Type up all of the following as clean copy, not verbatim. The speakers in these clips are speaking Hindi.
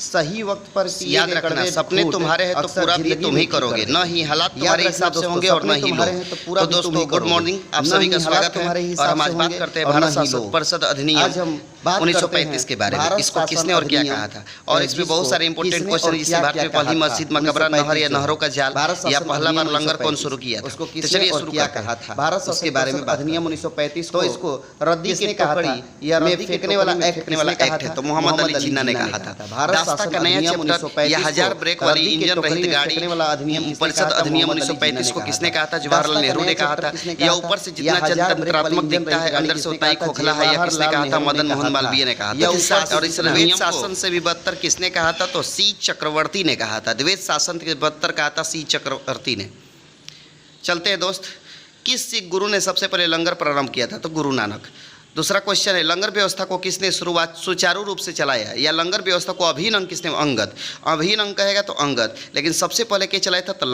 सही वक्त पर याद रखना, सपने तुम्हारे हैं तो पूरा भी तुम ही करोगे, न ही हालात तुम्हारे हिसाब से होंगे और न ही लोग। तो दोस्तों गुड मॉर्निंग, आप सभी का स्वागत है। और हम आज बात करते हैं भारत शासन परिषद अधिनियम 1935 के बारे में। इसको किसने और क्या कहा था, और इसमें बहुत सारे इंपोर्टेंट क्वेश्चन है, जिससे भारत में पहली मस्जिद, मकबरा, नहर या नहरों का जाल या पहला बार लंगर कौन शुरू किया था। तो चलिए शुरू करते हैं। भारत उसके बारे में अधिनियम 1935 तो इसको रद्दी की टोकरी या में फेंकने वाला एक्ट है, तो मोहम्मद अली जिन्ना ने कहा था। रास्ता का नया चैप्टर या 1000 ब्रेक वाली इंजन रहित गाड़ी परिषद अधिनियम 1935 को किसने कहा था? जवाहरलाल नेहरू ने कहा था। या ऊपर से जितना जनतंत्रात्मक दिखता है अंदर से उतना ही खोखला है, या किसने कहा था? मदन मोहन मालवीय ने कहा था। और इस द्वैत शासन से भी बदतर किसने कहा था? तो सी चक्रवर्ती ने कहा था। द्वैत शासन के बदतर कहा था सी चक्रवर्ती ने। चलते हैं दोस्त, किस सिख गुरु ने सबसे पहले लंगर प्रारंभ किया था? तो गुरु नानक। दूसरा क्वेश्चन है, लंगर व्यवस्था को किसने शुरुआत सुचारू रूप से चलाया? या लंगर व्यवस्था को अभिन्न अंग किसने? अंगद। अभिन्न अंग कहेगा तो अंगद, लेकिन सबसे पहले क्या चलाया था? तो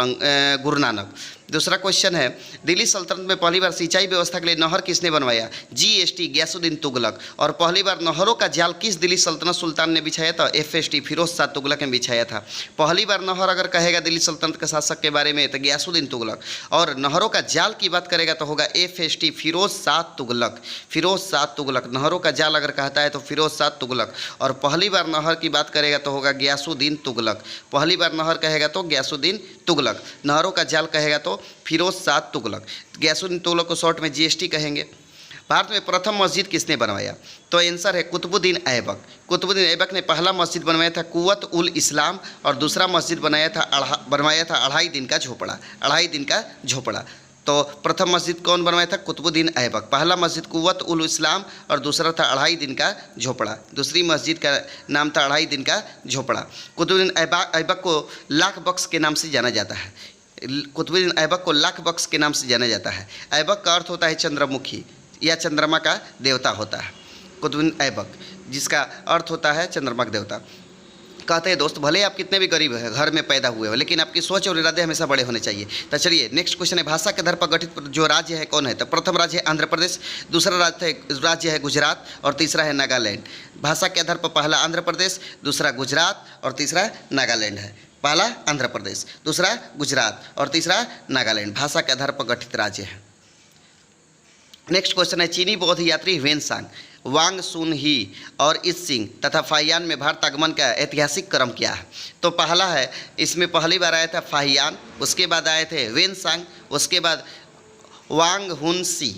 गुरु नानक। दूसरा क्वेश्चन है, दिल्ली सल्तनत में पहली बार सिंचाई व्यवस्था के लिए नहर किसने बनवाया? GST गयासुद्दीन तुगलक। और पहली बार नहरों का जाल किस दिल्ली सल्तनत सुल्तान ने बिछाया था? FST फिरोज शाह तुगलक ने बिछाया था। पहली बार नहर अगर कहेगा दिल्ली सल्तनत के शासक के बारे में तो गयासुद्दीन तुगलक, और नहरों का जाल की बात करेगा तो होगा FST फिरोज शाह तुगलक। फिरोज शाह तुगलक नहरों का जाल अगर कहता है तो फिरोज शाह तुगलक। और पहली बार नहर की बात करेगा तो होगा गयासुद्दीन तुगलक। पहली बार नहर कहेगा तो गयासुद्दीन तुगलक, नहरों का जाल कहेगा तो फिरोज शाह तुगलक। गयासुद्दीन तुगलक को शॉर्ट में GST कहेंगे। भारत में प्रथम मस्जिद किसने बनवाया? तो आंसर है कुतुबुद्दीन ऐबक। कुतुबुद्दीन ऐबक ने पहला मस्जिद बनवाया था कुव्वत उल इस्लाम, और दूसरा मस्जिद बनवाया था अढ़ाई दिन का झोपड़ा। अढ़ाई दिन का झोपड़ा। तो प्रथम मस्जिद कौन बनवाया था? कुतुबुद्दीन ऐबक। पहला मस्जिद कुव्वत उल इस्लाम और दूसरा था अढ़ाई दिन का झोपड़ा। दूसरी मस्जिद का नाम था अढ़ाई दिन का झोपड़ा। कुतुबुद्दीन ऐबक को लाख बख्श के नाम से जाना जाता है। कुतुबुद्दीन ऐबक को लाख बख्श के नाम से जाना जाता है। ऐबक का अर्थ होता है चंद्रमुखी या चंद्रमा का देवता होता है। कुतुबुद्दीन ऐबक जिसका अर्थ होता है चंद्रमा का देवता। कहते हैं दोस्त, भले आप कितने भी गरीब हैं, घर में पैदा हुए हो, लेकिन आपकी सोच और इरादे हमेशा बड़े होने चाहिए। तो चलिए नेक्स्ट क्वेश्चन है, भाषा के आधार पर गठित जो राज्य है कौन है? तो प्रथम राज्य है आंध्र प्रदेश, दूसरा राज्य है गुजरात, और तीसरा है नागालैंड। भाषा के आधार पर पहला आंध्र प्रदेश, दूसरा गुजरात और तीसरा नागालैंड है। पहला आंध्र प्रदेश, दूसरा गुजरात और तीसरा नागालैंड भाषा के आधार पर गठित राज्य है। नेक्स्ट क्वेश्चन है, चीनी बौद्ध यात्री ह्वेनसांग, वांग सुन ही और इत्सिंग तथा फाहियान में भारत आगमन का ऐतिहासिक क्रम क्या है? तो पहला है, इसमें पहली बार आया था फाहियान, उसके बाद आए थे ह्वेनसांग, उसके बाद वांग हुनसी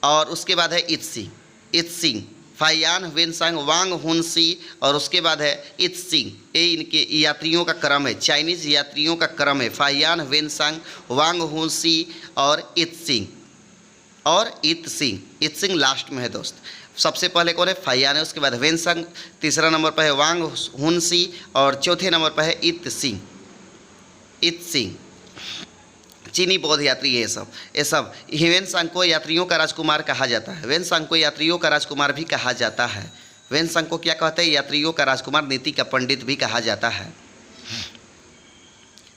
और उसके बाद है इत्सिंग। फाहियान, ह्वेनसांग, वांग हुनसी और उसके बाद है इत्सिंग। ये इनके यात्रियों का क्रम है, चाइनीज यात्रियों का क्रम है। फाहियान, ह्वेनसांग, वांग हुनसी और इत्सिंग। इत्सिंग लास्ट में है दोस्त। सबसे पहले कौन है? फाहियान है, उसके बाद ह्वेनसांग, तीसरा नंबर पर है वांग हुनसी और चौथे नंबर पर है इत्सिंग। चीनी बौद्ध यात्री ये सब ह्वेनसांग को यात्रियों का राजकुमार कहा जाता है। ह्वेनसांग को यात्रियों का राजकुमार भी कहा जाता है। ह्वेनसांग को क्या कहते हैं? यात्रियों का राजकुमार, नीति का पंडित भी कहा जाता है।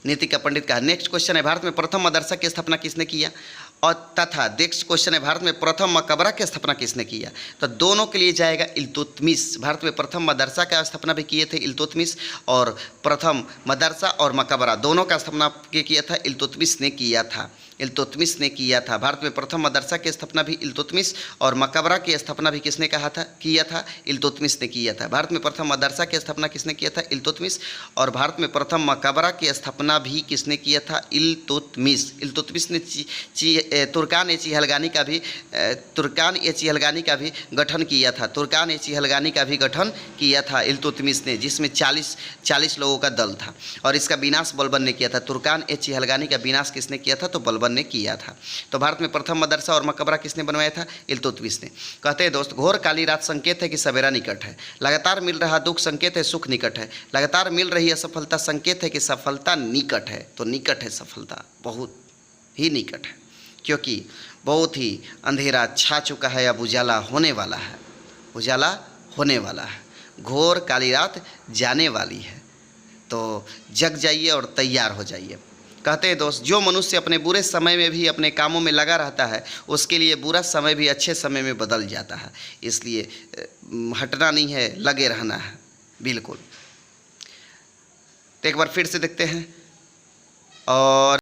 नीति का पंडित कहा। नेक्स्ट क्वेश्चन है, भारत में प्रथम मदरसा की स्थापना किसने किया? और तथा नेक्स्ट क्वेश्चन है, भारत में प्रथम मकबरा की स्थापना किसने किया? तो दोनों के लिए जाएगा इल्तुतमिश। भारत में प्रथम मदरसा का स्थापना भी किए थे इल्तुतमिश, और प्रथम मदरसा और मकबरा दोनों का स्थापना किया था इल्तुतमिश ने किया था। भारत में प्रथम मदरसा की स्थापना भी इल्तुतमिश और मकबरा की स्थापना भी किसने किया था? इल्तुतमिश ने किया था। भारत में प्रथम मदरसा की स्थापना किसने किया था? इल्तुतमिश। और भारत में प्रथम मकबरा की स्थापना भी किसने किया था? इल्तुतमिश ने तुर्कान ए चिहलगानी का भी गठन किया था। इल्तुतमिश ने, जिसमें 40 लोगों का दल था, और इसका विनाश बलबन ने किया था। तुर्कान ए चिहलगानी का विनाश किसने किया था? तो बलबन ने किया था। तो भारत में प्रथम मदरसा और मकबरा किसने बनवाया था? इल्तुतमिश ने। कहते हैं दोस्त, घोर काली रात संकेत है कि सवेरा निकट है। लगातार मिल रहा दुख संकेत है सुख निकट है। लगातार मिल रही असफलता संकेत है कि सफलता निकट है। तो निकट है सफलता, बहुत ही निकट है, क्योंकि बहुत ही अंधेरा छा चुका है, अब उजाला होने वाला है। घोर काली रात जाने वाली है, तो जग जाइए और तैयार हो जाइए। कहते हैं दोस्त, जो मनुष्य अपने बुरे समय में भी अपने कामों में लगा रहता है, उसके लिए बुरा समय भी अच्छे समय में बदल जाता है। इसलिए हटना नहीं है, लगे रहना है। बिल्कुल। तो एक बार फिर से देखते हैं और